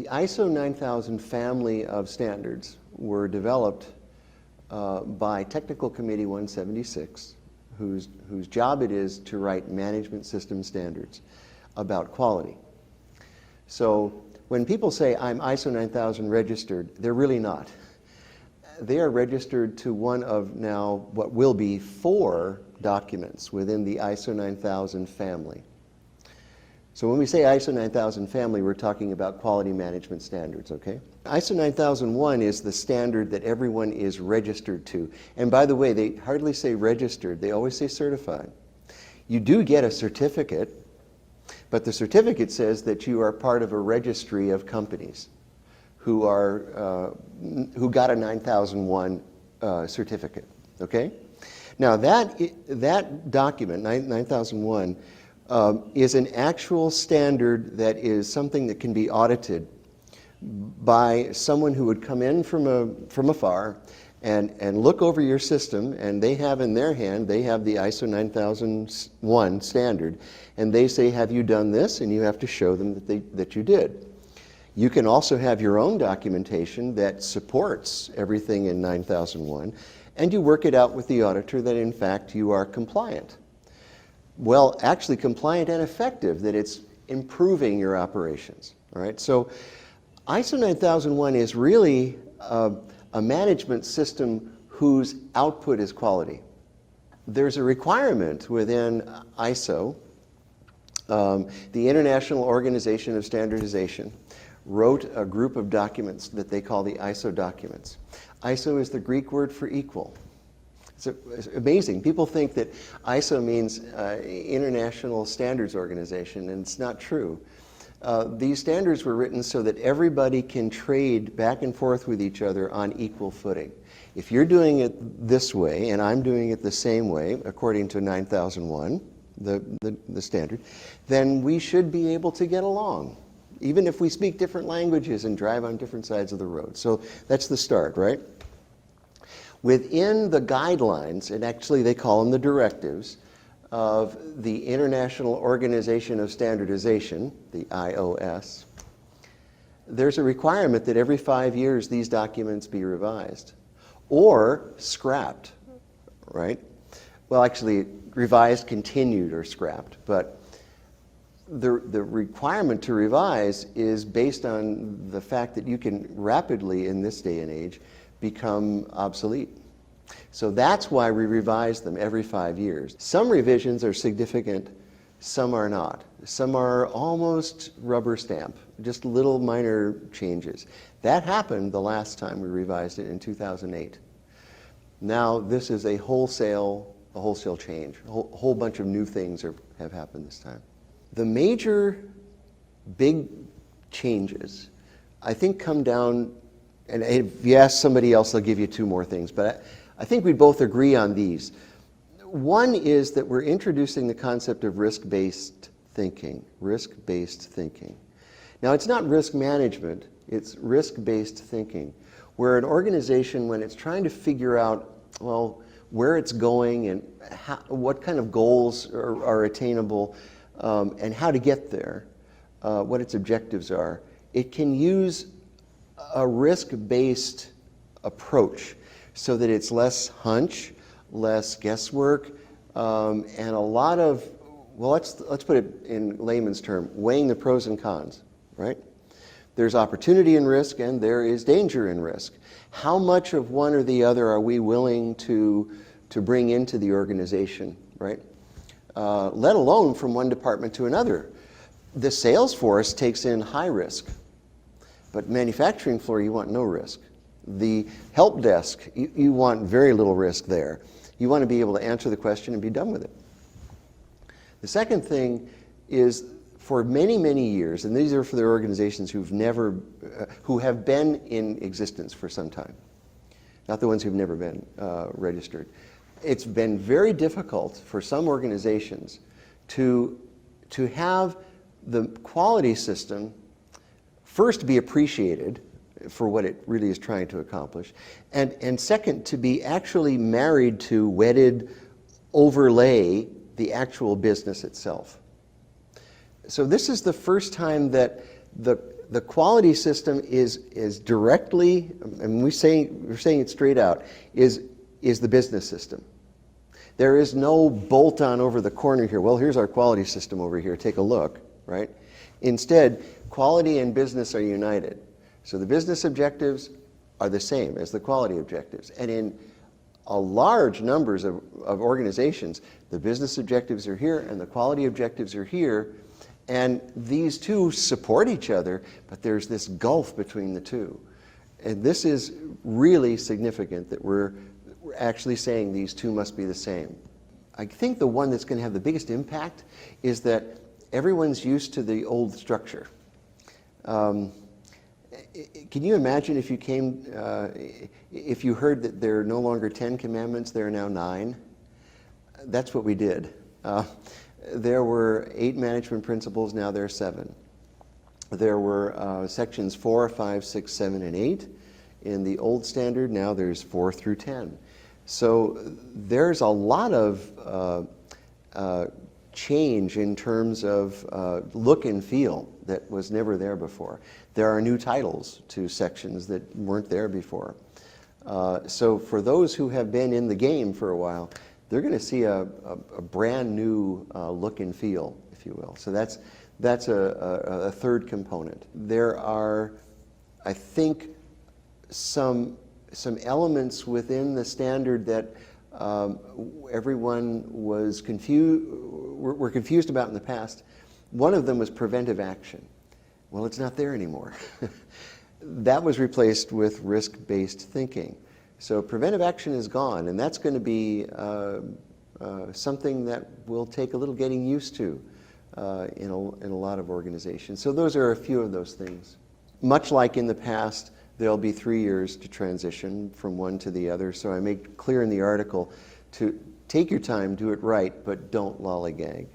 The ISO 9000 family of standards were developed by Technical Committee 176, whose job it is to write management system standards about quality. So when people say, I'm ISO 9000 registered, they're really not. They are registered to one of now what will be 4 documents within the ISO 9000 family. So when we say ISO 9000 family, we're talking about quality management standards, okay? ISO 9001 is the standard that everyone is registered to. And by the way, they hardly say registered, they always say certified. You do get a certificate, but the certificate says that you are part of a registry of companies who got a 9001 certificate, okay? Now that document, 9001, is an actual standard that is something that can be audited by someone who would come in from afar and look over your system, and they have in their hand, they have the ISO 9001 standard, and they say, have you done this? And you have to show them that you did. You can also have your own documentation that supports everything in 9001, and you work it out with the auditor that in fact you are compliant. Well, actually compliant and effective, that it's improving your operations, all right? So ISO 9001 is really a management system whose output is quality. There's a requirement within ISO. The International Organization of Standardization wrote a group of documents that they call the ISO documents. ISO is the Greek word for equal. It's amazing. People think that ISO means International Standards Organization, and it's not true. These standards were written so that everybody can trade back and forth with each other on equal footing. If you're doing it this way, and I'm doing it the same way, according to 9001, the standard, then we should be able to get along, even if we speak different languages and drive on different sides of the road. So that's the start, right? Within the guidelines, and actually they call them the directives, of the International Organization of Standardization, the IOS, there's a requirement that every 5 years these documents be revised or scrapped, right? Well, actually, revised, continued, or scrapped, but the requirement to revise is based on the fact that you can rapidly, in this day and age, become obsolete. So that's why we revise them every 5 years. Some revisions are significant, some are not. Some are almost rubber stamp, just little minor changes. That happened the last time we revised it in 2008. Now this is a wholesale change. A whole bunch of new things have happened this time. The major big changes, I think, come down, and if you ask somebody else, they'll give you 2 more things, but I think we both agree on these. One is that we're introducing the concept of risk-based thinking. Risk-based thinking. Now, it's not risk management, it's risk-based thinking, where an organization, when it's trying to figure out, well, where it's going and what kind of goals are attainable and how to get there, what its objectives are, it can use a risk-based approach so that it's less hunch, less guesswork, and a lot of, well, let's put it in layman's term, weighing the pros and cons, right? There's opportunity in risk and there is danger in risk. How much of one or the other are we willing to bring into the organization, right? Let alone from one department to another. The sales force takes in high risk, but manufacturing floor, you want no risk. The help desk, you want very little risk there. You want to be able to answer the question and be done with it. The second thing is, for many, many years, and these are for the organizations who have been in existence for some time, not the ones who've never been registered. It's been very difficult for some organizations to have the quality system first be appreciated for what it really is trying to accomplish, and second, to be actually married to, wedded, overlay the actual business itself. So this is the first time that the quality system is directly, and we're saying it straight out, is the business system. There is no bolt-on over the corner here. Well, here's our quality system over here. Take a look, right? Instead, quality and business are united. So the business objectives are the same as the quality objectives. And in a large numbers of organizations, the business objectives are here and the quality objectives are here. And these two support each other, but there's this gulf between the two. And this is really significant that we're actually saying these two must be the same. I think the one that's going to have the biggest impact is that everyone's used to the old structure. Can you imagine if you if you heard that there are no longer 10 commandments, there are now 9? That's what we did. There were 8 management principles, now there are 7. There were sections 4, 5, 6, 7, and 8 in the old standard. Now there's 4 through 10. So there's a lot of change in terms of look and feel that was never there before. There are new titles to sections that weren't there before. So for those who have been in the game for a while, they're going to see a brand new look and feel, if you will. So that's a third component. There are, I think, some elements within the standard that everyone was were confused about in the past. One of them was preventive action. Well, it's not there anymore. That was replaced with risk-based thinking. So preventive action is gone, and that's going to be something that will take a little getting used to in a lot of organizations. So those are a few of those things. Much like in the past, there'll be 3 years to transition from one to the other. So I make clear in the article to take your time, do it right, but don't lollygag.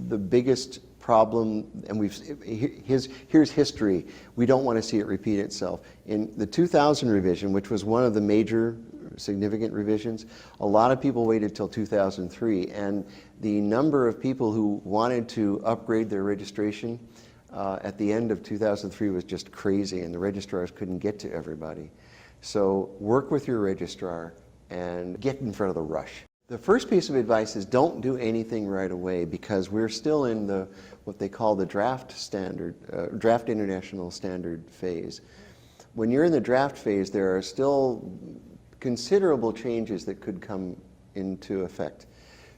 The biggest problem, and here's history. We don't want to see it repeat itself. In the 2000 revision, which was one of the major significant revisions, a lot of people waited till 2003, and the number of people who wanted to upgrade their registration at the end of 2003 was just crazy, and the registrars couldn't get to everybody. So work with your registrar and get in front of the rush. The first piece of advice is don't do anything right away, because we're still in what they call the draft international standard phase. When you're in the draft phase, there are still considerable changes that could come into effect.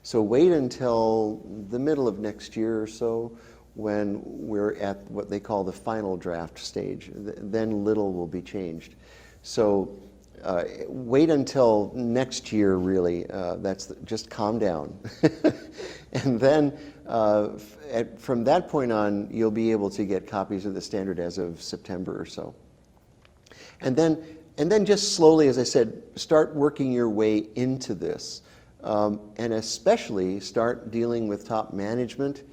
So wait until the middle of next year or so, when we're at what they call the final draft stage. Then little will be changed. So wait until next year, really. Just calm down. And then from that point on, you'll be able to get copies of the standard as of September or so. And then just slowly, as I said, start working your way into this. And especially start dealing with top management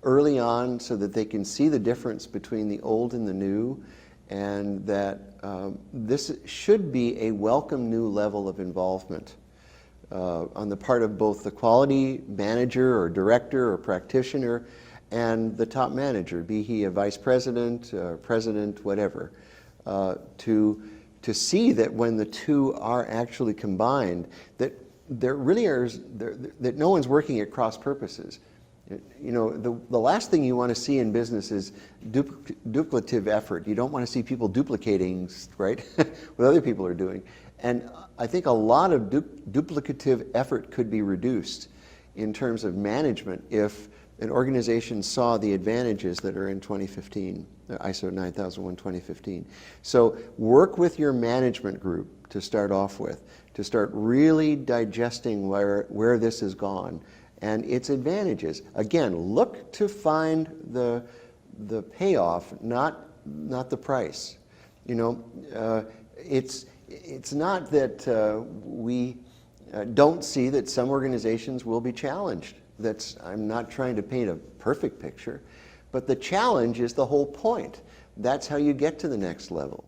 early on so that they can see the difference between the old and the new, and that this should be a welcome new level of involvement on the part of both the quality manager or director or practitioner and the top manager, be he a vice president, president, whatever, to see that when the two are actually combined, that there really are, that no one's working at cross purposes. You know, the last thing you want to see in business is duplicative effort. You don't want to see people duplicating, right, what other people are doing. And I think a lot of duplicative effort could be reduced in terms of management if an organization saw the advantages that are in 2015, ISO 9001 2015. So work with your management group to start off with, to start really digesting where this has gone and its advantages. Again, look to find the payoff, not the price. You know, it's not that we don't see that some organizations will be challenged. I'm not trying to paint a perfect picture, but the challenge is the whole point. That's how you get to the next level.